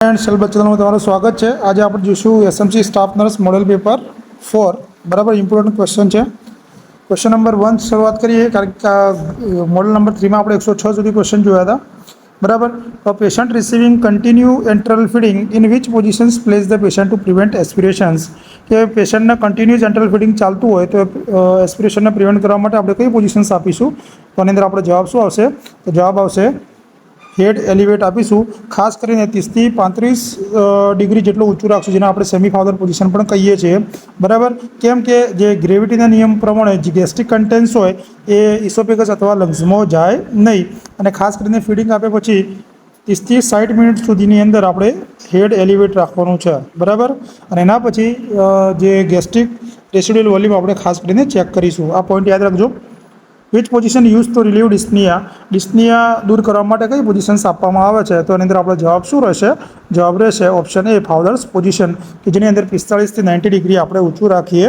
And cell बच्चों में તમારું સ્વાગત છે। આજે આપણે જોઈશું SMC staff nurse model paper 4 બરાબર ઇમ્પોર્ટન્ટ ક્વેશ્ચન છે। ક્વેશ્ચન નંબર 1 શરૂઆત કરીએ કારણ કે મોડેલ નંબર 3 માં આપણે 106 સુધી ક્વેશ્ચન જોયા હતા બરાબર। તો patient receiving continue enteral feeding in which positions place the patient to prevent aspirations કે પેશન્ટને કન્ટિન્યુઅસ એન્ટરલ ફીડિંગ ચાલતું હોય તો એસ્પિરેશનને પ્રિવેન્ટ કરવા માટે આપણે કઈ પોઝિશન્સ આપીશું તો આની અંદર આપણો જવાબ શું આવશે તો જવાબ આવશે हेड एलिवेट आपीशू। खास करीने 30 થી 35 डिग्री જેટલું ઊંચું રાખશું જેને આપણે સેમી ફાઉલર પોઝિશન પણ કહીએ છીએ બરાબર। કેમ કે જે ગ્રેવિટીના નિયમ પ્રમાણે જે ગેસ્ટ્રિક કન્ટેન્ટ્સ હોય એ ઇસોફેગસ અથવા લંગ્સમાં જાય નહીં અને ખાસ કરીને ફીડિંગ આપ્યા પછી 30 થી 60 મિનિટ સુધીની અંદર આપણે હેડ એલિવેટ રાખવાનું છે બરાબર। અને એના પછી જે ગેસ્ટ્રિક રેસિડ્યુઅલ વોલ્યુમ આપણે ખાસ કરીને ચેક કરીશું। આ પોઈન્ટ યાદ રાખજો। Which position use to relieve dyspnea dyspnea दूर करवा माटे कई पोजिशन्स आपवामां आवे छे तो एनी अंदर आपणो जवाब शुं रहेशे जवाब रहेशे ऑप्शन ए फाउलर्स पोजिशन कि जेनी अंदर 45 થી 90 डिग्री आपणे ऊंचું રાખીએ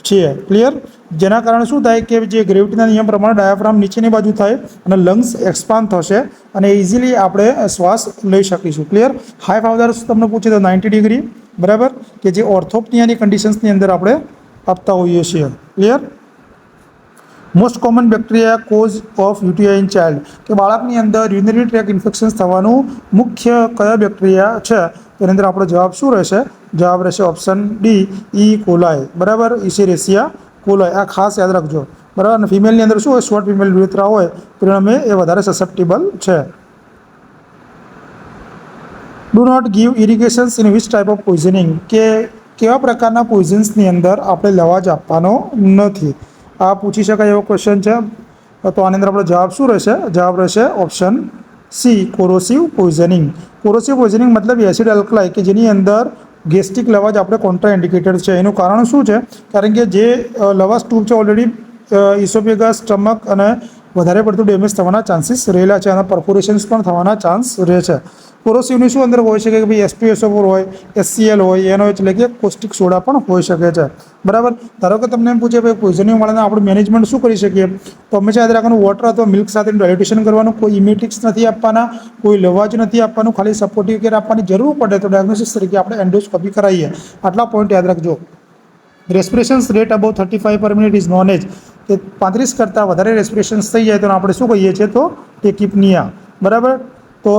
છીએ क्लियर। जेना कारणे शुं थाय के जे ग्रेविटीना नियम प्रमाणे डायाफ्राम नीचेनी बाजू थाय अने लंग्स एक्सपान्ड थशे अने इजीली आपणे श्वास लई शकीशुं क्लियर। हाई फाउलर्स तमने पूछे तो 90 डिग्री बराबर कि जे ऑर्थोप्नियानी कंडीशन्सनी अंदर आपणे आपता होईए छीए clear. Most common bacteria cause of UTI in child के बाळकनी अंदर यूरिनरी ट्रेक्ट इन्फेक्शन्स थवानुं मुख्य कया बेक्टेरिया छे तो एनी अंदर आपणो जवाब शुं रहेशे जवाब रहेशे ऑप्शन डी ई कोलाई बराबर इशेरेशिया कोलाई। आ खास याद राखजो बराबर। अने फीमेलनी अंदर शुं होय शॉर्ट फीमेल युरेथ्रा होय परिणामे ए वधारे ससेप्टेबल छे। Do not give irrigations in which type of poisoning के केवा प्रकारना पॉइजन्सनी अंदर आपणे लवाज आपवानो नथी आ पूछी शकाय एवो क्वेश्चन है तो आनी अंदर आपणो जवाब शुं रहेशे जवाब रहेशे option C corrosive poisoning. Corrosive poisoning मतलब एसिड अल्कलाई कि जेनी अंदर गेस्ट्रिक लवाज आपणे कॉन्ट्रा इंडिकेटेड है। एनुं कारण शुं छे कारण के जे लवाज ट्यूब है ऑलरेडी इसोफेगस स्टमक अने वधारे पड़तुं डेमेज थवाना चांसीस रहेला छे अने परफोरेशन्स पण थवाना चांस रहे छे। कोरोसिवनी शुं अंदर होई शके कि H2SO4 होय HCl होय NaOH એટલે કે કોસ્ટિક સોડા પણ હોઈ શકે છે બરાબર। ધારો કે તમને એમ પૂછે ભાઈ પોઈઝનિંગ વાળાને આપણે મેનેજમેન્ટ શું કરી શકીએ તો હંમેશા યાદ રાખવાનું વોટર અથવા મિલ્ક સાથે ડાયલ્યુટેશન કરવાનું, કોઈ ઇમિટિક્સ નથી આપવાના, કોઈ લવાજ નથી આપવાનું, ખાલી સપોર્ટિવ કેર આપવાની જરૂર પડે તો ડાયગ્નોસિસ તરીકે આપણે એન્ડોસ્કોપી કરાવીએ। આટલા પોઈન્ટ યાદ રાખજો। રેસ્પિરેશન્સ રેટ અબાઉ 35 પર મિનિટ ઇઝ નોન એજ કે 35 કરતાં વધારે રેસ્પિરેશન્સ થઈ જાય તો આપણે શું કહીએ છીએ તો ટેકિપનિયા બરાબર। तो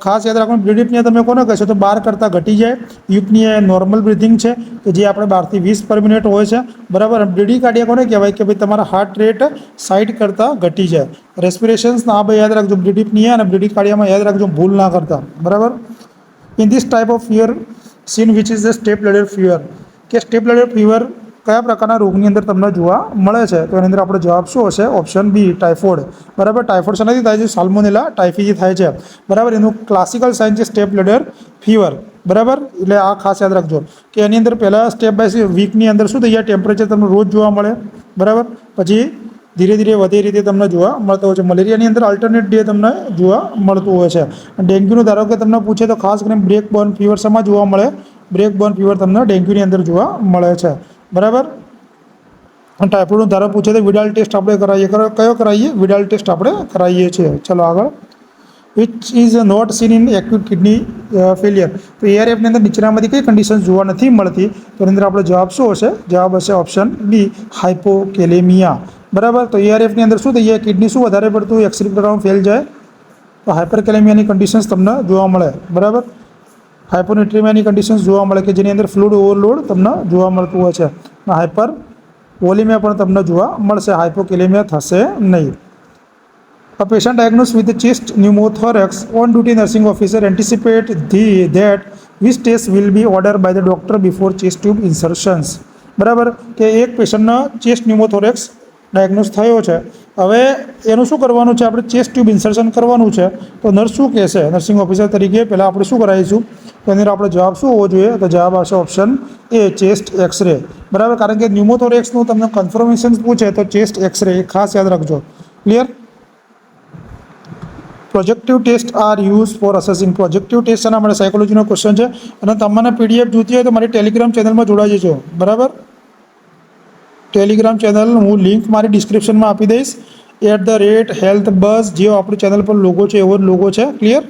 खास याद रखो ब्रीडिपनिया तमे कोने कहो तो 12 करता घटी जाए। यूपनिया नॉर्मल ब्रीथिंग है कि जे आपणे 12 થી 20 पर मिनिट होय छे बराबर। ब्रीडिकार्डिया कोने कहेवाय कि भाई तमारा हार्ट रेट 60 करता घटी जाए। रेस्पिरेशन्स ना भाई याद रखो ब्रीडिपनिया और ब्रीडिकार्डिया में याद रखो भूल ना करता बराबर। In this type of fever seen which is the step ladder fever के स्टेप लेडर फीवर कया प्रकारना रोगनी अंदर तमने जोवा मळे छे तो एनी अंदर आपणो जवाब शुं हशे ऑप्शन बी टाइफोइड बराबर। टाइफोइड शानाथी थाय छे साल्मोनेला टाइफी थाय छे बराबर। एनुं क्लासिकल साइन छे स्टेप लेडर फीवर बराबर। एटले आ खास याद राखजो कि एनी अंदर पहला स्टेप बाय वीकनी अंदर शुं थई जाय टेम्परेचर तमने रोज जोवा मळे बराबर। पछी धीरे धीरे वधे रीते तमने जोवा मळतो होय छे। मलेरियानी अंदर अल्टरनेट डे तमने जोवा मळतुं होय छे। डेंग्यूनुं धारो के तमने पूछे तो खास करीने ब्रेक बोर्न फीवर शेमां जोवा मळे ब्रेक बोर्न फीवर तमने डेंग्यूनी अंदर जोवा मळे छे बराबर। टाइफोइड धारो पूछे तो विडाल टेस्ट आपणे करावीए कयो करावीए विडाल टेस्ट आपणे करावीए छीए। चलो आगळ which is not seen in acute kidney failure तो ARF ની અંદર નીચેનામાંથી કઈ કન્ડિશન જોવા નથી મળતી તો એની અંદર આપણો જવાબ શું હશે જવાબ હશે ઓપ્શન બી હાઇપોકેલેમિયા બરાબર। તો ARF ની અંદર શું થઈ જાય કિડની શું વધારે પડતું એક્સિલિબ્રિયમ ફેલ જાય તો હાઇપરકેલેમિયાની કન્ડિશન્સ તમને જોવા મળે બરાબર। હાઇપોનેટ્રીમિયાની કન્ડિશન્સ જોવા મળે કે જેની અંદર ફ્લુઇડ ઓવરલોડ તમને જોવા મળતું હોય છે। હાઇપર वोलिमिया पण तमने जोवा मळशे हाइपोकेलेमिया थशे नहीं। A patient diagnosed with chest pneumothorax on duty nursing officer anticipate that which test will be ordered by the doctor before chest tube insertions बराबर के एक पेशेंट ने चेस्ट न्यूमोथोरेक्स डायग्नोस थयो छे हवे एनुं शुं करवानुं छे आपणे चेस्ट ट्यूब इन्सर्शन करवानुं छे तो नर्स शुं कहेशे नर्सिंग ऑफिसर तरीके पहला आपणे शुं करावीशुं तो एनी आपणो जवाब शुं होवो जोईए तो जवाब आवशे ऑप्शन ए चेस्ट एक्सरे बराबर। कारण के न्यूमोथोरेक्सनुं तमने कन्फर्मेशन पूछे तो चेस्ट एक्सरे खास याद रखजो clear. Projective test are use for assessing projective test एना माटे साइकोलॉजीनो क्वेश्चन है अने तमने PDF जोती होय तो मारी टेलिग्राम चेनल में जोड़ाई जजो बराबर। टेलिग्राम चेनल हूँ लिंक मारी डिस्क्रिप्शन में आपी दईश @healthbuzz जो अपनी चेनल पर लोगो है एवो लोगो है clear.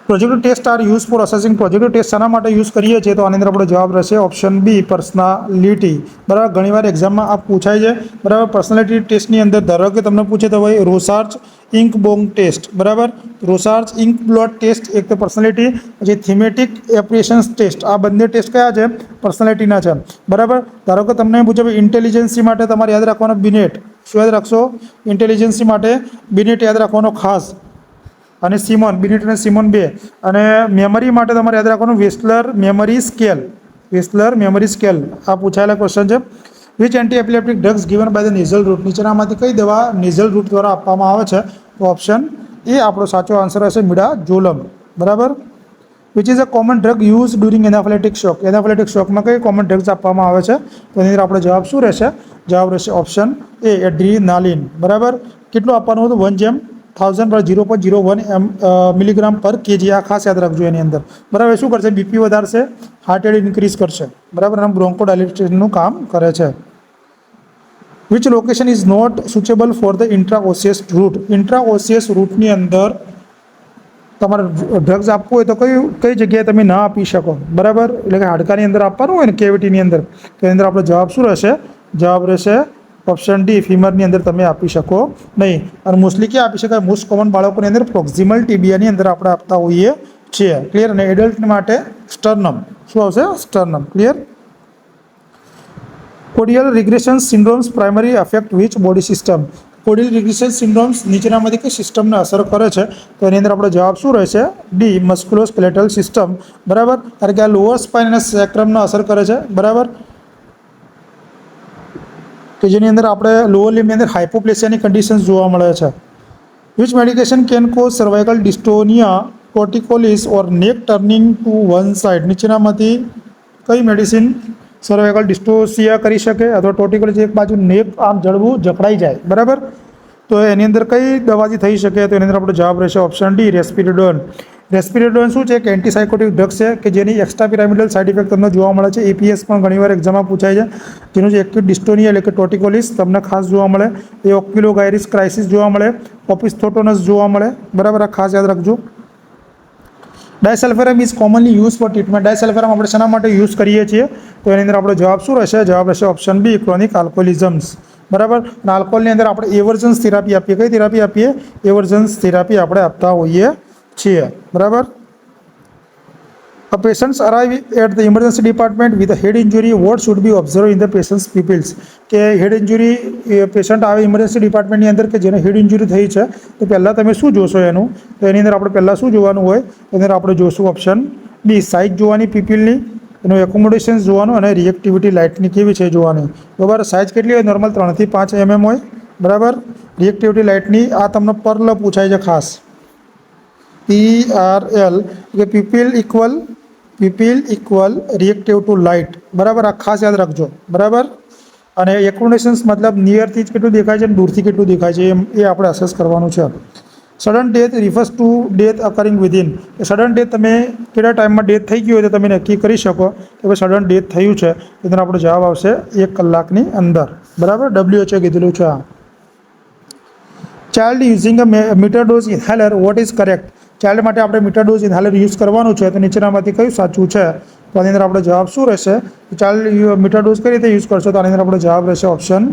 Projective test are use for assessing projective test શાના માટે યુઝ કરીએ છીએ તો આની અંદર આપણો જવાબ રહેશે ઓપ્શન બી પર્સનાલિટી બરાબર ઘણીવાર એક્ઝામમાં આ પૂછાય છે બરાબર પર્સનાલિટી ટેસ્ટની અંદર ધારો કે તમને પૂછે તો ભાઈ રોસાર્ચ ઇન્ક બોંગ ટેસ્ટ બરાબર રોસાર્ચ ઇન્ક બ્લોટ ટેસ્ટ એક તો પર્સનાલિટી પછી થીમેટિક એપ્રિએશન્સ ટેસ્ટ આ બંને ટેસ્ટ કયા છે પર્સનાલિટીના છે બરાબર ધારો કે તમને પૂછે ભાઈ ઇન્ટેલિજન્સી માટે તમારે યાદ રાખવાનો બિનેટ શું યાદ રાખશો ઇન્ટેલિજન્સી માટે બિનેટ યાદ રાખવાનો ખાસ અને સિમોન બિનેટ અને સિમોન બે અને મેમરી માટે તમારે યાદ રાખવાનું વેસ્લર મેમરી સ્કેલ આ પૂછાયેલા ક્વેશ્ચન છે which anti epileptic drugs given by the nasal route નીચેનામાંથી કઈ દવા નેઝલ રૂટ દ્વારા આપવામાં આવે છે તો ઓપ્શન એ આપણો સાચો આન્સર હશે મિડાઝોલમ બરાબર which is a common drug use during anaphylactic શોકમાં કઈ કોમન ડ્રગ્સ આપવામાં આવે છે તો એની અંદર આપણો જવાબ શું રહેશે જવાબ રહેશે ઓપ્શન એ એડ્રીનાલિન બરાબર કેટલું આપવાનું હતું 1/1000 પર 0.01 મિલીગ્રામ પર કેજી આ ખાસ યાદ રાખજો એની અંદર બરાબર શું કરશે બીપી વધારશે હાર્ટ રેટ ઇન્ક્રીઝ કરશે બરાબર અને બ્રોન્કોડાયલેટેશનનું કામ કરે છે which location is not suitable for the intraosseous રૂટની અંદર તમારે ડ્રગ્સ આપવું હોય તો કઈ જગ્યાએ તમે ના આપી શકો બરાબર એટલે કે હાડકાની અંદર આપવાનું હોય ને કેવિટીની અંદર તો એની અંદર આપણો જવાબ શું રહેશે જવાબ રહેશે ઓપ્શન ડી ફીમરની અંદર તમે આપી શકો નહીં અને મોસ્ટલી ક્યાં આપી શકાય મોસ્ટ કોમન બાળકોની અંદર પ્રોક્ઝિમલ ટીબિયાની અંદર આપણે આપતા હોઈએ છીએ ક્લિયર અને એડલ્ટ માટે સ્ટર્નમ શું આવશે sternum clear caudal regression syndromes primary affect which body system caudal regression syndromes નીચેનામાંથી કઈ સિસ્ટમને અસર કરે છે તો એની અંદર આપણો જવાબ શું રહેશે ડી મસ્ક્યુલોસ્કેલેટલ સિસ્ટમ બરાબર કારણ કે આ લોઅર સ્પાઇન અને સેક્રમને અસર કરે છે બરાબર કે જેની અંદર આપણે લોઅર લિમ્બની અંદર હાઇપોપ્લેસિયાની કન્ડિશન્સ જોવા મળે છે which medication can cause cervical dystonia torticollis or neck turning two one side નીચેનામાંથી કઈ મેડિસિન સર્વાઇકલ ડિસ્ટોસિયા કરી શકે અથવા ટોર્ટિકોલિસ એક બાજુ નેક આમ જડવું જકડાઈ જાય બરાબર તો એની અંદર કઈ દવાથી થઈ શકે તો એની અંદર આપણો જવાબ રહેશે ઓપ્શન ડી રેસ્પિરેડોન શું છે કે એન્ટીસાયકોટિક ડ્રગ્સ છે કે જેની એક્સ્ટ્રા પિરામિડલ સાઇડ ઇફેક્ટ તમને જોવા મળે છે એપીએસ પણ ઘણીવાર એક્ઝામમાં પૂછાય છે જેનું જે એક્યુટ ડિસ્ટોનિયા એટલે કે ટોર્ટિકોલિસ તમને ખાસ જોવા મળે એ ઓક્યુલોગાયરિસ ક્રાઇસિસ જોવા મળે ઓપિસ્થોટોનસ જોવા મળે બરાબર આ ખાસ યાદ રાખજો disulfiram is commonly use for treatment disulfiram આપણે શેના માટે યુઝ કરીએ છીએ તો એની અંદર આપણો જવાબ શું રહેશે જવાબ રહેશે ઓપ્શન બી ક્રોનિક આલ્કોહોલિઝમ્સ બરાબર અને આલ્કોહોલની અંદર આપણે એવર્જન્સ થેરાપી આપીએ કઈ થેરાપી આપીએ એવર્જન્સ થેરાપી આપણે આપતા હોઈએ છીએ બરાબર A patients arrive at the emergency department with a head injury. What should be observed in the patient's pupils? કે હેડ ઇન્જુરી પેશન્ટ આવે ઇમરજન્સી ડિપાર્ટમેન્ટની અંદર કે જેને હેડ ઇન્જુરી થઈ છે તો પહેલાં તમે શું જોશો એનું તો એની અંદર આપણે પહેલાં શું જોવાનું હોય એની અંદર આપણે જોશું ઓપ્શન બી સાઇઝ જોવાની પીપીલની એનું એકોમોડેશન્સ જોવાનું અને રિએક્ટિવિટી લાઇટની કેવી છે જોવાની બરાબર સાઇઝ કેટલી હોય નોર્મલ 3 થી 5 mm હોય બરાબર રિએક્ટિવિટી લાઇટની આ તમને પરલ પૂછાય છે ખાસ PRL કે pupil equal reactive to light બરાબર આ ખાસ યાદ રાખજો બરાબર અને એકોમોડેશન્સ મતલબ નિયરથી જ કેટલું દેખાય છે અને દૂરથી કેટલું દેખાય છે એ આપણે અસેસ કરવાનું છે sudden death refers to death occurring within sudden death તમે કેટલા ટાઈમમાં ડેથ થઈ ગયું હોય તો તમે નક્કી કરી શકો કે ભાઈ સડન ડેથ થયું છે એનો આપણો જવાબ આવશે 1 કલાકની અંદર બરાબર WHO કીધેલું છે આ child using a meter dose inhaler what is correct child માટે આપણે મીટર ડોઝ ઇન્હેલર યુઝ કરવાનું છે તો નીચેનામાંથી કયું સાચું છે તો આની અંદર આપણો જવાબ શું રહેશે ચાઇલ્ડ મીટર ડોઝ કઈ રીતે યુઝ કરશો તો આની અંદર આપણો જવાબ રહેશે option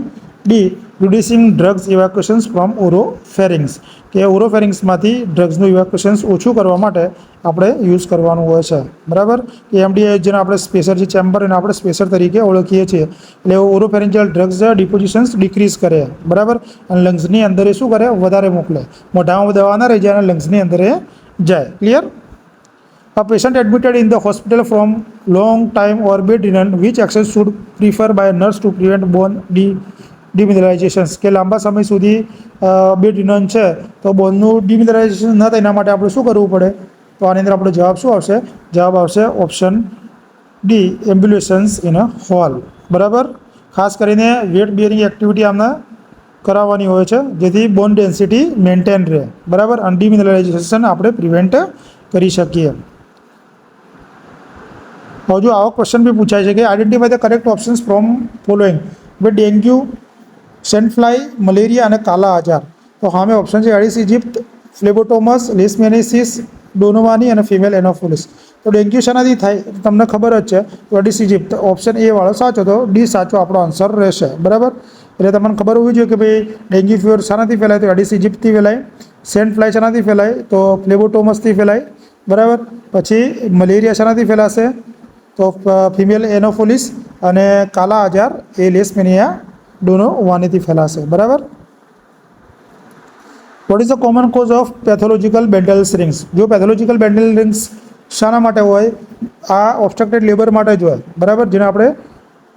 D reducing drugs evacuations from oropharynx કે ઓરોફેરિંગ્સમાંથી ડ્રગ્સનું ઇવેક્યુએશન્સ ઓછું કરવા માટે આપણે યુઝ કરવાનું હોય છે બરાબર કે એમડીએ જેને આપણે સ્પેસર જે ચેમ્બર એને આપણે સ્પેસર તરીકે ઓળખીએ છીએ એટલે ઓરોફેરિન્જિયલ ડ્રગ્સ ડિપોઝિશન્સ ડિક્રીઝ કરે બરાબર અને લંગ્સની અંદર એ શું કરે વધારે મોકલે મોઢામાં દવા ના રહી જાય અને લંગ્સની અંદર એ જાય clear A patient admitted in the hospital from long time or bedridden, which action should prefer by a nurse to prevent bone demineralizations? કે લાંબા સમય સુધી બેડરિડન છે તો બોનનું ડિમિનરલાઇઝેશન ન થાય એના માટે આપણે શું કરવું પડે તો આની અંદર આપણો જવાબ શું આવશે જવાબ આવશે option D ambulations in a whole બરાબર ખાસ કરીને વેટ બિયરિંગ એક્ટિવિટી આમને કરાવવાની હોય છે જેથી બોન ડેન્સિટી મેન્ટેન રહે બરાબર અને ડિમિનરલાઇઝેશન આપણે પ્રિવેન્ટ કરી શકીએ હજુ આવો ક્વેશ્ચન બી પૂછાય છે કે identify the correct options from following બે ડેન્ગ્યુ સેન્ડફ્લાય મલેરિયા અને કાલા આજાર તો સામે ઓપ્શન છે એડિસ ઇજિપ્ત ફ્લેબોટોમસ લેશમેનેસિસ ડોનોવાની અને ફિમેલ એનોફિલિસ. તો ડેન્ગ્યુ શાનાથી થાય તમને ખબર જ છે, તો એડિસ ઇજિપ્ત ઓપ્શન એ વાળો સાચો, તો ડી સાચો આપણો આન્સર રહેશે. બરાબર, એટલે તમને ખબર હોવી જોઈએ કે ભાઈ ડેન્ગ્યુ ફીવર શાનાથી ફેલાય, તો એડિસ ઇજિપ્તથી ફેલાય. સેન્ટ ફ્લાય શાનાથી ફેલાય, તો ફ્લેબોટોમસથી ફેલાય. બરાબર, પછી મલેરિયા શાનાથી ફેલાશે, તો ફિમેલ એનોફિલિસ, અને કાલા આજાર એ લેશમેનિયા ડોનોવાનીથી ફેલાશે. બરાબર. What is the common cause of pathological bandl's rings? જો પેથોલોજીકલ બેન્ડલ રિંગ્સ શાના માટે હોય? આ ઓબ્સ્ટ્રક્ટેડ લેબર માટે જ હોય. બરાબર, જેને આપણે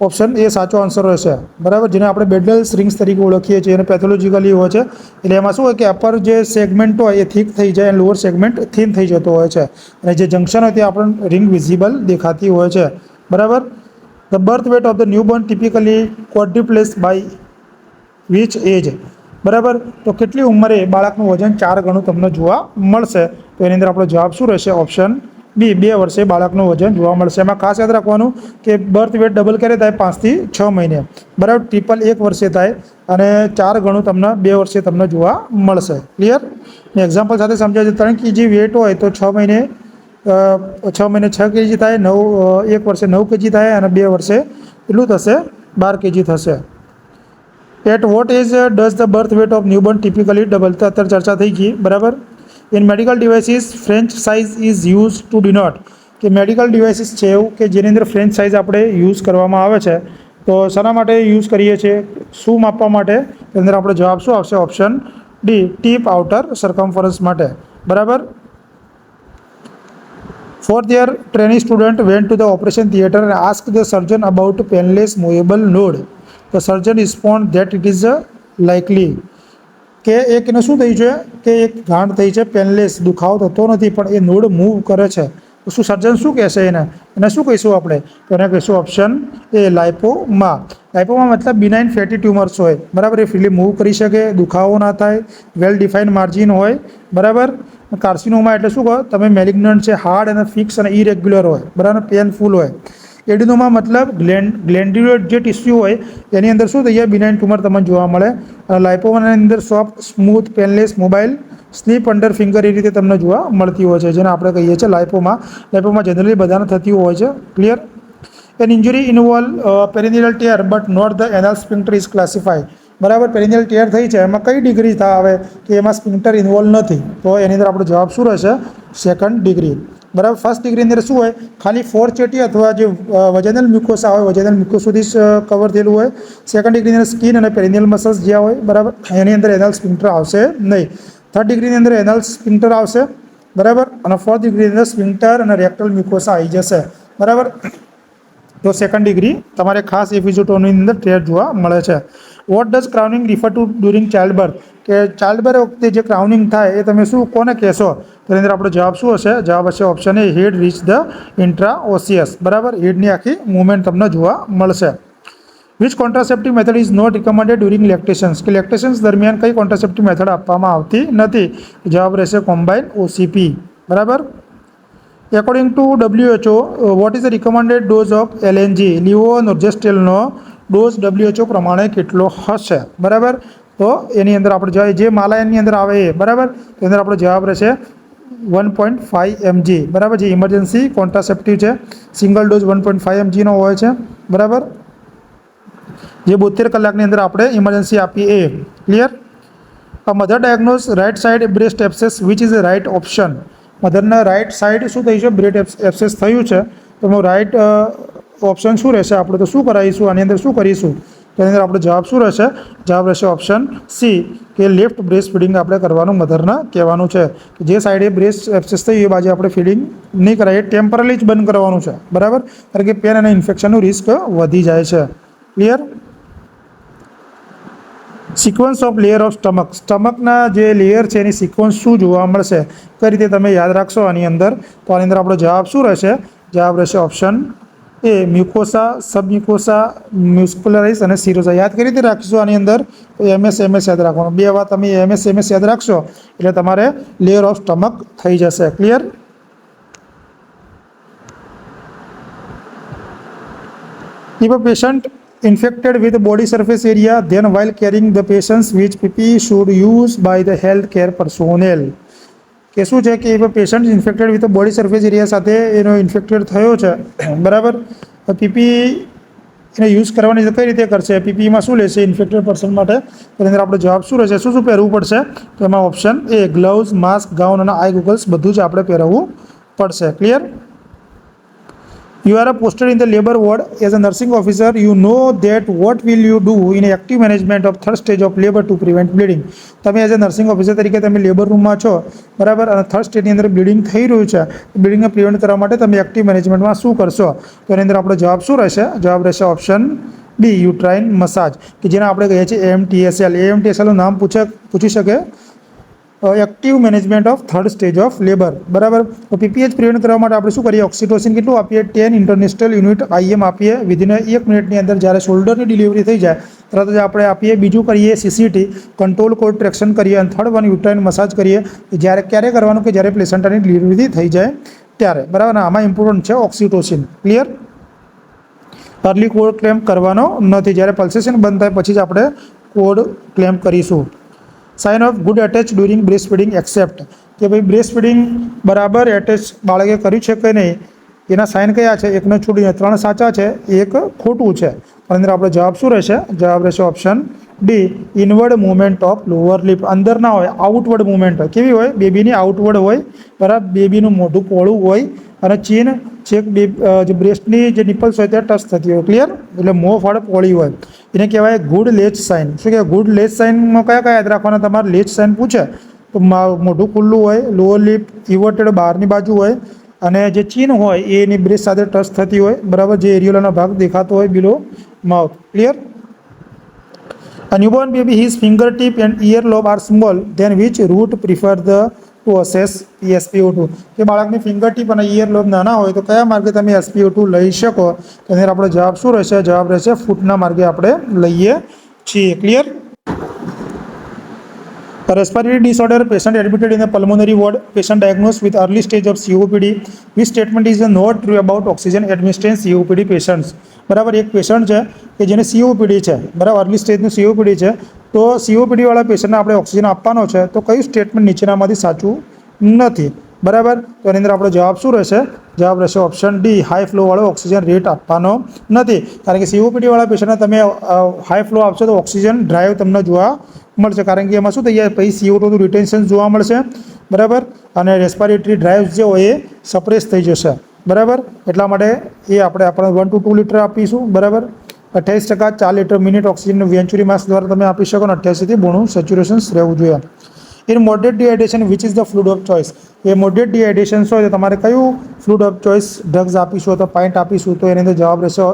ઓપ્શન એ સાચો આન્સર રહેશે. બરાબર, જેને આપણે બેન્ડલ્સ રિંગ્સ તરીકે ઓળખીએ છીએ, અને પેથોલોજીકલી હોય છે. એટલે એમાં શું હોય કે અપર જે સેગમેન્ટ હોય એ થીક થઈ જાય અને લોઅર સેગમેન્ટ થીન થઈ જતો હોય છે, અને જે જંક્શન હોય ત્યાં આપણને રિંગ વિઝિબલ દેખાતી હોય છે. બરાબર. The birth weight of the newborn typically quadruples by which age? બરાબર, તો કેટલી ઉંમરે બાળકનું વજન 4 ગણું તમને જોવા મળશે? તો એની અંદર આપણો જવાબ શું રહેશે? ઓપ્શન બી, 2 વર્ષે બાળકનું વજન જોવા મળશે. એમાં ખાસ યાદ રાખવાનું કે બર્થ વેટ ડબલ ક્યારે થાય? 5 થી 6 મહિને. બરાબર, ટ્રિપલ 1 વર્ષે થાય, અને 4 ગણું તમને 2 વર્ષે તમને જોવા મળશે. ક્લિયર? એક્ઝામ્પલ સાથે સમજાય છે. 3 kg વેટ હોય તો 6 મહિને 6 kg થાય, 1 વર્ષે 9 kg થાય, અને 2 વર્ષે એટલું થશે 12 kg થશે. At what age does the birth weight of newborn typically double? તો અત્યારે ચર્ચા થઈ ગઈ. બરાબર. In medical devices French size is use to denote? કે મેડિકલ ડિવાઇસીસ છે એવું કે જેની અંદર ફ્રેન્ચ સાઇઝ આપણે યુઝ કરવામાં આવે છે, તો શાના માટે યુઝ કરીએ છીએ? શું માપવા માટે? એની અંદર આપણો જવાબ શું આવશે? ઓપ્શન ડી, ટીપ આઉટર સર્કમફરન્સ માટે. બરાબર. 4th year trainee student went to the operation theatre and asked the surgeon about painless movable node. The surgeon responded that it is likely. કે એક એને શું થયું છે કે એક ગાંઠ થઈ છે, પેનલેસ, દુખાવો થતો નથી, પણ એ નોડ મૂવ કરે છે. તો શું સર્જન શું કહેશે એને શું કહીશું આપણે? તો એને કહીશું ઓપ્શન એ, લાઇપોમા. લાઇપોમા મતલબ બિનાઇન ફેટી ટ્યુમર્સ હોય. બરાબર, એ ફ્રીલી મૂવ કરી શકે, દુખાવો ના થાય, વેલ ડિફાઇન્ડ માર્જિન હોય. બરાબર. કાર્સિનોમા એટલે શું કહો તમે? મેલિગ્નન્ટ છે, હાર્ડ અને ફિક્સ અને ઇરેગ્યુલર હોય. બરાબર, પેનફુલ હોય. એડિનોમા મતલબ ગ્લેન્ડ્યુલર જે ટિશ્યુ હોય એની અંદર શું થઈ જાય? બિનાઇન ટ્યુમર તમને જોવા મળે. અને લાઇપોમાની અંદર soft, smooth, painless, mobile, slip under finger એ રીતે તમને જોવા મળતી હોય છે, જેને આપણે કહીએ છીએ લાઇપોમા. લાઇપોમા જનરલી બધાને થતી હોય છે. Clear? An injury involve perineal tear but not the anal sphincter is classified. બરાબર, પેરિનિયલ ટેર થઈ છે, એમાં કઈ ડિગ્રી આવે કે એમાં સ્પિન્ક્ટર ઇન્વોલ્વ નથી? તો એની અંદર આપણો જવાબ શું રહેશે? 2nd degree. બરાબર. 1st ડિગ્રી અંદર શું હોય? ખાલી ફોરચેટી અથવા જે વજેનલ મ્યુકોસા હોય, વજેનલ મ્યુકોસ સુધી કવર થયેલું હોય. 2nd ડિગ્રીની અંદર સ્કિન અને પેરિનિયલ મસલ્સ જ્યાં હોય. બરાબર, એની અંદર એનલ સ્પિન્ક્ટર આવશે નહીં. 3rd ડિગ્રીની અંદર એનલ સ્પિન્ક્ટર આવશે. બરાબર, અને 4th ડિગ્રીની અંદર સ્પિન્ક્ટર અને રેક્ટલ મ્યુકોસા આવી જશે. બરાબર, તો 2nd ડિગ્રી તમારે ખાસ એપિઝોડોની અંદર ટેર જોવા મળે છે. What does crowning refer to during child birth? કે ચાઇલ્ડ બર્થ વખતે જે ક્રાઉનિંગ થાય એ તમે શું કોને કહેશો? તો એની અંદર આપણો જવાબ શું હશે? જવાબ હશે option A, head reach the introitus. બરાબર, હેડની આખી મૂવમેન્ટ તમને જોવા મળશે. Which contraceptive method is not recommended during lactations? કે લેક્ટેશન્સ દરમિયાન કઈ કોન્ટ્રાસેપ્ટિવ મેથડ આપવામાં આવતી નથી? જવાબ રહેશે કોમ્બાઇન ઓસીપી. બરાબર. According to WHO, what is the recommended dose of LNG? લિવોનોર્જેસ્ટ્રેલનો ડોઝ WHO પ્રમાણે કેટલો હશે? બરાબર, તો એની અંદર આપણે જોઈએ જે માલાયનની અંદર આવે એ. બરાબર, એની અંદર આપણો જવાબ રહેશે 1.5 mg. બરાબર, જે ઇમરજન્સી કોન્ટ્રાસેપ્ટિવ છે, સિંગલ ડોઝ 1.5 mg નો હોય છે. બરાબર, જે 72 કલાકની અંદર આપણે ઇમરજન્સી આપીએ એ. Clear? A mother diagnose right side breast abscess which is right option? મધરના રાઇટ સાઇડ શું થઈ છે? બ્રેસ્ટ એબ્સેસ થયું છે, તો રાઇટ ઓપ્શન શું રહેશે? આપણે તો શું કરાવીશું આની અંદર? શું કરીશું? તો એની અંદર આપણો જવાબ શું રહેશે? જવાબ રહેશે ઓપ્શન સી, કે લેફ્ટ બ્રેસ્ટ ફીડિંગ આપણે કરવાનું મધરને કહેવાનું છે. જે સાઈડે બ્રેસ્ટ એબ્સેસ થઈ એ બાજુ આપણે ફીડિંગ નહીં કરાવીએ, ટેમ્પરરી જ બંધ કરવાનું છે. બરાબર, કારણ કે પેન અને ઇન્ફેક્શનનું રિસ્ક વધી જાય છે. Clear? Sequence of layer of stomach. સ્ટમકના જે લેયર છે એની સિક્વન્સ શું જોવા મળશે? કઈ રીતે તમે યાદ રાખશો આની અંદર? તો આની અંદર આપણો જવાબ શું રહેશે? જવાબ રહેશે ઓપ્શન એ, મ્યુકોસા, સબમ્યુકોસા, મ્યુસ્ક્યુલરાઇઝ અને સિરોસા. યાદ કઈ રીતે રાખશો આની અંદર? તો MS યાદ રાખવાનું. 2 વાર તમે MS યાદ રાખશો એટલે તમારે લેયર ઓફ સ્ટમક થઈ જશે. Clear? If a patient infected with body surface area, then while carrying the patients, which PPE should use by the healthcare personnel? કે શું છે કે patient infected with body surface area સાથે એનો infected થયો છે, બરાબર. પીપી એને યુઝ કરવાની કઈ રીતે કરશે, પીપીમાં શું લેશે ઇન્ફેક્ટેડ પર્સન માટે, તેની અંદર આપણો જવાબ શું રહેશે, શું શું પહેરવું પડશે, તો એમાં option A gloves, mask, gown અને આઈ ગોગલ્સ બધું જ આપણે પહેરવું પડશે. Clear? You are posted in the labor ward as a nursing officer. You know that what will you do in active management of third stage of labor to prevent bleeding. તમે as a nursing officer તરીકે તમે labour રૂમમાં છો, બરાબર, અને third સ્ટેજની અંદર bleeding થઈ રહ્યું છે, બ્લીડિંગને પ્રિવેન્ટ કરવા માટે તમે એક્ટિવ મેનેજમેન્ટમાં શું કરશો, તો એની અંદર આપણો જવાબ શું રહેશે, જવાબ રહેશે ઓપ્શન બી યુટ્રાઇન મસાજ, કે જેને આપણે કહીએ છીએ AMTSL. AMTSLનું નામ પૂછી શકે, active management of third stage of labour, બરાબર. તો પીપીએચ પ્રિવેન્ટ કરવા માટે આપણે શું કરીએ, ઓક્સિટોસિન કેટલું આપીએ, 10 ઇન્ટરનેશનલ યુનિટ IM આપીએ વિધિન 1 મિનિટની અંદર. જ્યારે શોલ્ડરની ડિલિવરી થઈ જાય તરત જ આપણે આપીએ. બીજું કરીએ CCT, કંટ્રોલ કોડ ટ્રેક્શન કરીએ. અને થર્ડ વન યુટ્રાઇન મસાજ કરીએ. જ્યારે ક્યારે કરવાનું, કે જ્યારે પ્લેસન્ટાની ડિલિવરી થઈ જાય ત્યારે, બરાબર. આમાં ઇમ્પોર્ટન્ટ છે oxytocin. Clear? Early cord clamp કરવાનો નથી, જ્યારે પલ્સેશન બંધ થાય પછી જ આપણે કોડ ક્લેમ કરીશું. Sign of good attach during breastfeeding except, કે ભાઈ બ્રેસ્ટ ફીડિંગ બરાબર એટેચ બાળકે કર્યું છે કે નહીં, એના સાઇન કયા છે, એકને છોડીને 3 સાચા છે, 1 ખોટું છે. અંદર આપણો જવાબ શું રહેશે, જવાબ રહેશે option D inward movement of lower lip. અંદર ના હોય, આઉટવર્ડ મુવમેન્ટ હોય. કેવી હોય, બેબીની આઉટવર્ડ હોય, બરાબર, બેબીનું મોઢું પહોળું હોય અને ચીન છેક જે બ્રેસ્ટની જે નિપલ્સ હોય ત્યાં ટચ થતી હોય. ક્લિયર? એટલે મોં ફાળ પહોળી હોય, એને કહેવાય ગુડ લેચ સાઇન. શું કહેવાય, ગુડ લેચ સાઇનમાં કયા યાદ રાખવાના, તમારે લેચ સાઇન પૂછે તો મોઢું ખુલ્લું હોય, લોઅર લિપ ઇવર્ટેડ બહારની બાજુ હોય, અને જે ચીન હોય એ એની બ્રેસ્ટ સાથે ટચ થતી હોય, બરાબર, જે એરિયોલાનો ભાગ દેખાતો હોય below mouth. Clear? A newborn baby, his fingertip and earlobe are small, then which route prefer the to assess SpO2. કે બાળકની ફિંગરટીપ અને ઇયરલોબ નાના હોય તો કયા માર્ગે તમે SpO2 લઈ શકો, તો એનો આપણો જવાબ શું રહેશે, જવાબ રહેશે ફૂટના માર્ગે આપણે લઈએ છીએ. Clear? A respiratory disorder, patient admitted in a pulmonary ward, patient diagnosed with early stage of COPD. Which statement is not true about oxygen administration COPD patients? બરાબર, એક પેશન્ટ છે કે જેને COPD છે, બરાબર, અર્લી સ્ટેજનું COPD છે, તો COPD વાળા પેશન્ટને આપણે ઓક્સિજન આપવાનો છે, તો કયું સ્ટેટમેન્ટ નીચેનામાંથી સાચું નથી, બરાબર. તો એની અંદર આપણો જવાબ શું રહેશે, જવાબ રહેશે ઓપ્શન ડી હાઈ ફ્લો વાળો ઓક્સિજન રેટ આપવાનો નથી. કારણ કે COPD વાળા પેશન્ટને તમે હાઈ ફ્લો આપશો તો ઓક્સિજન ડ્રાઈવ તમને જોવા મળશે, કારણ કે એમાં શું થઈ જાય, પછી CO2 રિટેન્શન જોવા મળશે, બરાબર, અને રેસ્પિરેટરી ડ્રાઈવ્સ જે હોય એ સપ્રેસ થઈ જશે, બરાબર. એટલા માટે એ આપણે 1 to 2 લીટર આપીશું, બરાબર. 28% 4 લીટર મિનિટ ઓક્સિજન વેન્ચુરી માસ્ક દ્વારા તમે આપી શકો, અને 88 થી 92 સેચ્યુરેશન રહેવું જોઈએ. In moderate dehydration which is the fluid of choice, A moderate dehydration હોય તો તમારે કયું ફ્લુડ ઓફ ચોઇસ ડ્રગ્સ આપીશું અથવા પાઇન્ટ આપીશું, તો એની અંદર જવાબ રહેશે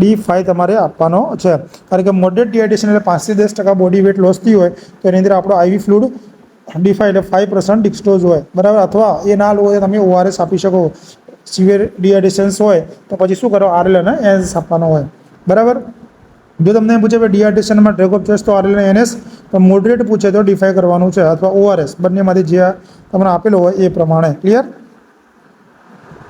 D5 તમારે આપવાનો છે. કારણ કે મોડરેટ ડિહાઇડ્રેશન એટલે 5 થી 10% બોડી વેટ લોસ થઈ હોય તો એની અંદર આપણો IV ફ્લુડ D5 એટલે 5% ડિક્સ્ટોઝ હોય, બરાબર. અથવા એ ના લો હોય તમે ORS આપી શકો. સિવિયર ડિહાઇડ્રેશન્સ હોય તો પછી શું કરો, RL અને NS આપવાનો હોય, બરાબર. જો તમને પૂછે કે ડિહાઇડ્રેશનમાં ડ્રગ ઓફ ચોઇસ તો RL અને NS, પણ મોડરેટ પૂછે તો D5 કરવાનું છે, અથવા ORS, બંનેમાંથી જે તમને આપેલો હોય એ પ્રમાણે. Clear?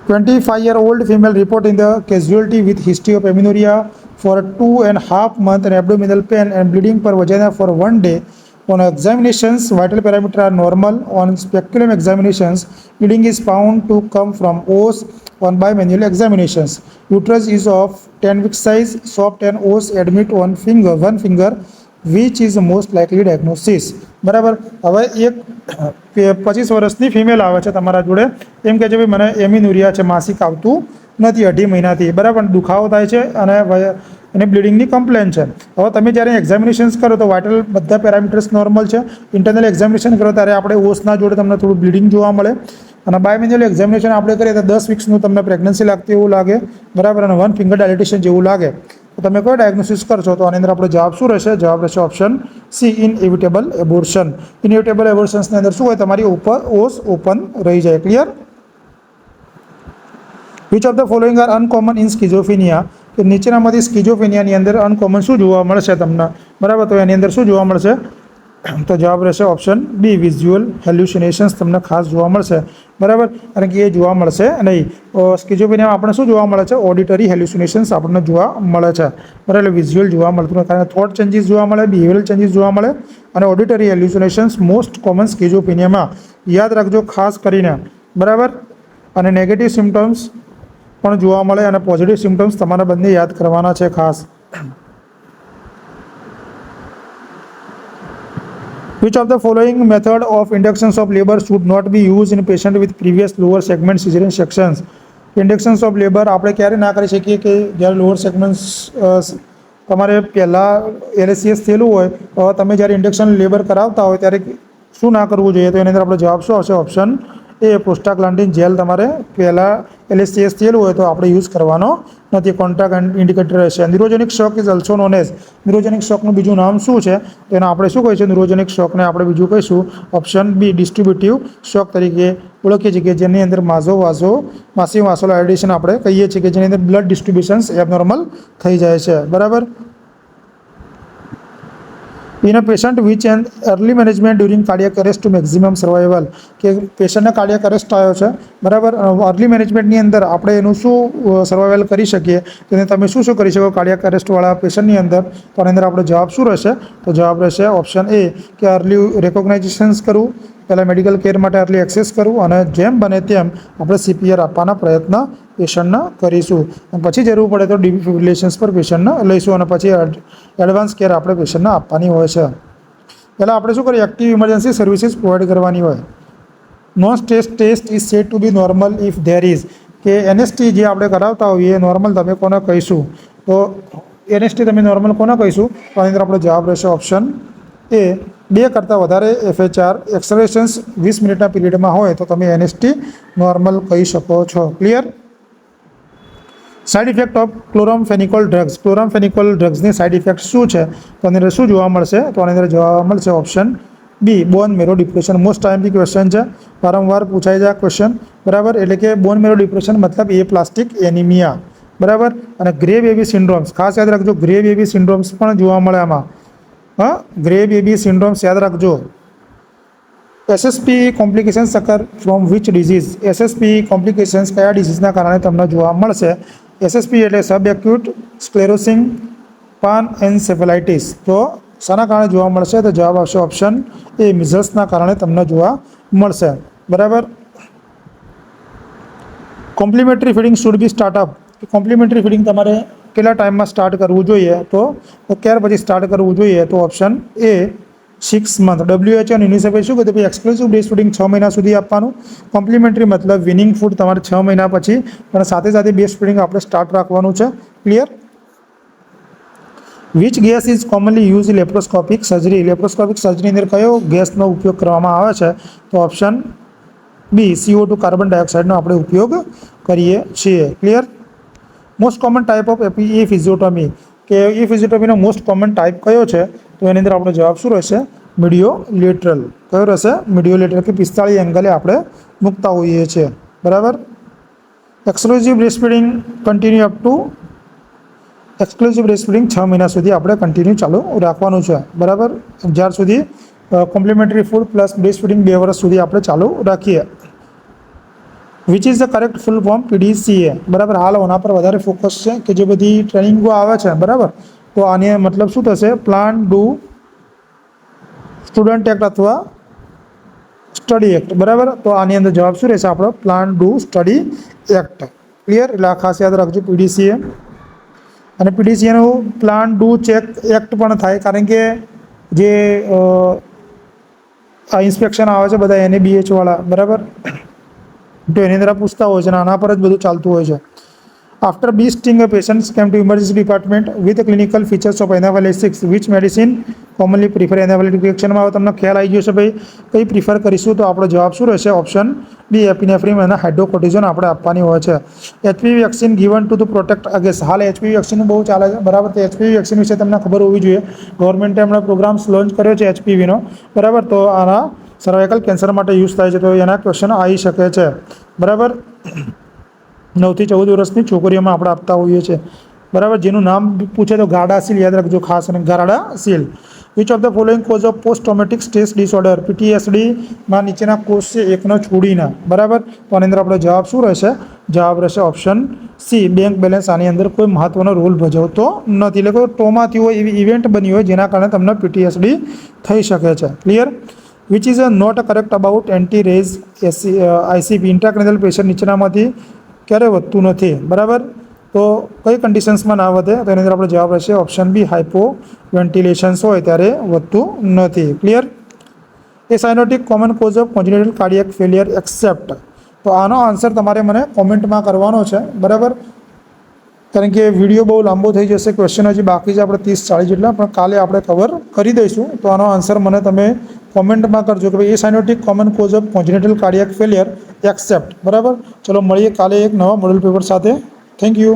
25-year-old female report in the casualty with history of amenorrhea for 2.5 months and abdominal pain and bleeding per vagina for 1 day. On examinations, vital parameters are normal. On speculum examinations, bleeding is found to come from os on bimanual examinations. Uterus is of 10-week size, soft and os admit one finger. Which is the most likely diagnosis? બરાબર. હવે એક 25 વર્ષની female આવે છે તમારા જોડે, એમ કહે છે ભાઈ મને એમિનુરિયા છે, માસિક આવતું નથી 2.5 મહિનાથી, બરાબર, દુખાવો થાય છે અને એને બ્લીડિંગની કમ્પ્લેન છે. હવે તમે જ્યારે એક્ઝામિનેશન્સ કરો તો વાઇટલ બધા પેરામીટર્સ નોર્મલ છે. ઇન્ટરનલ એક્ઝામિનેશન કરો ત્યારે આપણે ઓસના જોડે તમને થોડું બ્લીડિંગ જોવા મળે, અને બાયમેન્યુઅલ એક્ઝામિનેશન આપણે કરીએ તો 10 વીક્સનું તમને પ્રેગ્નન્સી લાગતી એવું લાગે, બરાબર, અને 1 ફિંગર ડાયલિટેશન જેવું લાગે. તો તમે કયો ડાયગ્નોસિસ કરશો, તો આની અંદર આપણો જવાબ શું રહેશે, જવાબ રહેશે option C inevitable abortion. Inevitable એબોર્શન્સની અંદર શું હોય, તમારી ઓસ ઓપન રહી જાય. Clear? Which of the following are uncommon in schizophrenia, કે નીચેનામાંથી સ્કિઝોફિનિયાની અંદર અનકોમન શું જોવા મળશે તમને, બરાબર. તો એની અંદર શું જોવા મળશે, તો જવાબ રહેશે ઓપ્શન બી વિઝ્યુઅલ હેલ્યુસિનેશન્સ તમને ખાસ જોવા મળશે. બરાબર, કારણ કે એ જોવા મળશે નહીં. સ્કિઝોફ્રેનિયામાં આપણે શું જોવા મળે છે? ઓડિટરી હેલ્યુસિનેશન્સ આપણને જોવા મળે છે. બરાબર, એટલે વિઝ્યુઅલ જોવા મળતું નથી, કારણ કે થોટ ચેન્જીસ જોવા મળે, બિહેવિયરલ ચેન્જીસ જોવા મળે અને ઓડિટરી હેલ્યુસિનેશન્સ મોસ્ટ કોમન સ્કિઝોફ્રેનિયામાં. યાદ રાખજો ખાસ કરીને. બરાબર, અને નેગેટિવ સિમ્ટમ્સ પણ જોવા મળે અને પોઝિટિવ સિમ્ટમ્સ તમારે બંને યાદ કરવાના છે ખાસ. Which of the following method of inductions of labor should not be used in patient with previous lower segment cesarean sections? Inductions of labor આપણે ક્યારે ના કરી શકીએ કે જ્યારે લોઅર સેગમેન્ટ્સ તમારે પહેલાં LACS થયેલું હોય તો તમે જ્યારે ઇન્ડક્શન લેબર કરાવતા હોય ત્યારે શું ના કરવું જોઈએ? તો એની અંદર આપણો જવાબ શું આવશે? ઓપ્શન એ, પ્રોસ્ટાગ્લાન્ડિન જેલ તમારે પહેલાં LACS થયેલું હોય તો આપણે યુઝ કરવાનો નથી. કોન્ટ્રાક્ટ ઇન્ડિકેટર રહેશે. ન્યુરોજેનિક શોક ઇઝ ઓલ્સો નોન એઝ, ન્યુરોજેનિક શોકનું બીજું નામ શું છે? તો એને આપણે શું કહીશું? ન્યુરોજેનિક શોકને આપણે બીજું કહીશું ઓપ્શન બી, ડિસ્ટ્રીબ્યુટિવ શોક તરીકે ઓળખીએ છીએ, કે જેની અંદર માસિવ વાસોલાઇઝેશન આપણે કહીએ છીએ, કે જેની અંદર બ્લડ ડિસ્ટ્રીબ્યુશન્સ એબનોર્મલ થઈ જાય છે. બરાબર. In a patient which and early management during cardiac arrest to maximum survival, કે પેશન્ટને કાર્ડિયક અરેસ્ટ આવ્યો છે. બરાબર, અર્લી મેનેજમેન્ટની અંદર આપણે એનું શું સર્વાઈવલ કરી શકીએ? તેને તમે શું કરી શકો કાર્ડિયક અરેસ્ટવાળા પેશન્ટની અંદર? તો આની અંદર આપણો જવાબ શું રહેશે? તો જવાબ રહેશે ઓપ્શન એ, કે અર્લી રેકોગ્નાઇઝેશન્સ કરવું, પહેલાં મેડિકલ કેર માટે અર્લી એક્સેસ કરવું અને જેમ બને તેમ આપણે CPR આપવાના પ્રયત્ન પેશન્ટને કરીશું. અને પછી જરૂર પડે તો ડિફિબ્રિલેશન્સ પર પેશન્ટને લઈશું અને પછી એડવાન્સ કેર આપણે પેશન્ટને આપવાની હોય છે. પહેલાં આપણે શું કરીએ? એક્ટિવ ઇમરજન્સી સર્વિસીસ પ્રોવાઈડ કરવાની હોય. No stress test is said to be normal if there is, કે NST જે આપણે કરાવતા હોઈએ નોર્મલ તમે કોને કહીશું? તો NST તમે નોર્મલ કોને કહીશું? તો આની અંદર આપણો જવાબ રહેશે ઓપ્શન એ, 2 કરતાં વધારે FHR એક્સેલરેશન્સ 20 મિનિટના પીરિયડમાં હોય તો તમે NST નોર્મલ કહી શકો છો. Clear? Side effect of chloramphenicol drugs, chloramphenicol ડ્રગ્સની સાઇડ ઇફેક્ટ શું છે? તો આની અંદર શું જોવા મળશે? તો આની અંદર જોવા મળશે ઓપ્શન બી, બોન મેરો ડિપ્રેશન. મોસ્ટ IMP ક્વેશ્ચન છે, વારંવાર પૂછાઈ જાય ક્વેશ્ચન. બરાબર, એટલે કે બોન મેરો ડિપ્રેશન મતલબ એપ્લાસ્ટિક એનિમિયા. બરાબર, અને ગ્રે બેબી સિન્ડ્રોમ્સ ખાસ યાદ રાખજો, ગ્રે બેબી સિન્ડ્રોમ્સ પણ જોવા મળે આમાં. ગ્રે બેબી સિન્ડ્રોમ્સ યાદ રાખજો. SSP complications અકર from which disease, SSP complications કયા ડિઝીઝના કારણે તમને જોવા મળશે? SSP એટલે સબ એક્યુટ સ્ક્લેરોસિંગ પાનએન્સેફેલાઇટિસ. તો શાના કારણે જોવા મળશે? તો જવાબ આવશે ઓપ્શન એ, મિઝલ્સના કારણે તમને જોવા મળશે. બરાબર. Complimentary feeding should be startup, complimentary feeding તમારે કેટલા ટાઈમમાં સ્ટાર્ટ કરવું જોઈએ? તો ક્યાર પછી સ્ટાર્ટ કરવું જોઈએ? તો ઓપ્શન એ, 6 મંથ. WHO અને યુનિસેફે શું કીધું? ભાઈ એક્સક્લુઝિવ બ્રેસ્ટ ફીડિંગ 6 મહિના સુધી આપવાનું. કોમ્પ્લિમેન્ટરી મતલબ વિનિંગ ફૂડ તમારે 6 મહિના પછી, પણ સાથે સાથે બ્રેસ્ટ ફીડિંગ આપણે સ્ટાર્ટ રાખવાનું છે. Clear? Which gas is commonly use in laparoscopic surgery, laparoscopic સર્જરીની અંદર કયો ગેસનો ઉપયોગ કરવામાં આવે છે? તો ઓપ્શન બી, CO2 કાર્બન ડાયોક્સાઇડનો આપણે ઉપયોગ કરીએ છીએ. Clear? Most common type of episiotomy, કે ફિઝિયોટોમીનો મોસ્ટ કોમન ટાઈપ કયો છે? તો એની અંદર આપણો જવાબ શું રહેશે? મિડિયોલેટરલ. કયો રહેશે? મિડિયોલેટરલ, કે 45 એંગલે આપણે મૂકતા હોઈએ છીએ. બરાબર. Exclusive breast feeding continue up to, exclusive breast feeding 6 મહિના સુધી આપણે કન્ટિન્યુ ચાલુ રાખવાનું છે. બરાબર, જ્યાર સુધી complimentary food plus breast feeding 2 વર્ષ સુધી આપણે ચાલુ રાખીએ. Which is the correct full form? PDCA. બરાબર, હાલ આના પર વધારે ફોકસ છે, કે જે બધી ટ્રેનિંગો આવે છે. બરાબર, તો આની મતલબ શું થશે? પ્લાન ડુ સ્ટુડન્ટ એક્ટ અથવા સ્ટડી એક્ટ. બરાબર, તો આની અંદર જવાબ શું રહેશે આપણો? Plan do study act. Clear? એટલે આ ખાસ યાદ રાખજો PDCA. અને PDCAનું પ્લાન ડુ ચેક એક્ટ પણ થાય, કારણ કે જે આ ઇન્સ્પેક્શન આવે છે બધા NABH વાળા. બરાબર, તો એની અંદર પૂછતા હોય છે અને આના પર જ બધું ચાલતું હોય છે. After bee sting patients came to emergency department with clinical features of anaphylaxis, which medicine commonly prefer? Anaphylactic રિએક્શનમાં હવે તમને ખ્યાલ આવી ગયો છે ભાઈ કઈ પ્રિફર કરીશું? તો આપણો જવાબ શું રહેશે? ઓપ્શન બી, એપિનેફ્રીન અને હાઇડ્રોકોર્ટિઝોન આપણે આપવાની હોય છે. HPV vaccine given to protect against, હાલ HPV વેક્સિન બહુ ચાલે છે. બરાબર, તો HPV વેક્સિન વિશે તમને ખબર હોવી જોઈએ. ગવર્મેન્ટે હમણાં પ્રોગ્રામ્સ લોન્ચ કર્યો છે HPVનો. બરાબર, તો આના સર્વાઇકલ કેન્સર માટે યુઝ થાય છે, તો એના ક્વેશ્ચન આવી શકે છે. બરાબર, 9 થી 14 વર્ષની છોકરીઓમાં આપણે આપતા હોઈએ છીએ. બરાબર, જેનું નામ પૂછે તો ગાર્ડાસિલ યાદ રાખજો ખાસ, અને Gardasil. Which of the following cause of post traumatic stress disorder, પીટીએસડીમાં નીચેના કોઝ છે એકનો છોડીને. બરાબર, તો આની અંદર આપણો જવાબ શું રહેશે? જવાબ રહેશે ઓપ્શન સી, બેંક બેલેન્સ આની અંદર કોઈ મહત્વનો રોલ ભજવતો નથી. એટલે કોઈ ટ્રોમાથી હોય એવી ઇવેન્ટ બની હોય જેના કારણે તમને પીટીએસડી થઈ શકે છે. Clear? Which is not correct about anti raise ICP, intracranial pressure નીચેનામાંથી ક્યારે વધતું નથી. બરાબર, તો કઈ કન્ડિશન્સમાં ના વધે? તો એની અંદર આપણો જવાબ રહેશે ઓપ્શન બી, હાઇપો વેન્ટિલેશન્સ હોય ત્યારે વધતું નથી. Clear? Acyanotic common cause of congenital cardiac failure except. તો આનો આન્સર તમારે મને કોમેન્ટમાં કરવાનો છે. બરાબર, કારણ કે વિડીયો બહુ લાંબો થઈ જશે, ક્વેશ્ચન હજી બાકી છે આપણે 30-40 જેટલા, પણ કાલે આપણે કવર કરી દઈશું. તો આનો આન્સર મને તમે કોમેન્ટમાં કરજો કે ભાઈ acyanotic common cause of congenital cardiac failure except. બરાબર, ચલો મળીએ કાલે એક નવા મોડલ પેપર સાથે. Thank you.